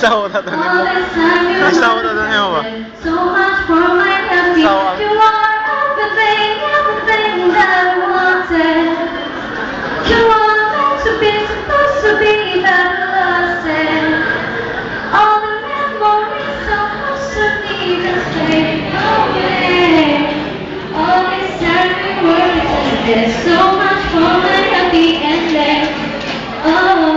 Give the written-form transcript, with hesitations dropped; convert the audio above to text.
Isaw na to nimo. Isaw na to nimo ba? So much for my happy. Isaw ang- You are everything that I wanted. You are meant to be, supposed to be that lost it. All the memories supposed to be the same. All these every words and there's so much for my happy ending. Oh.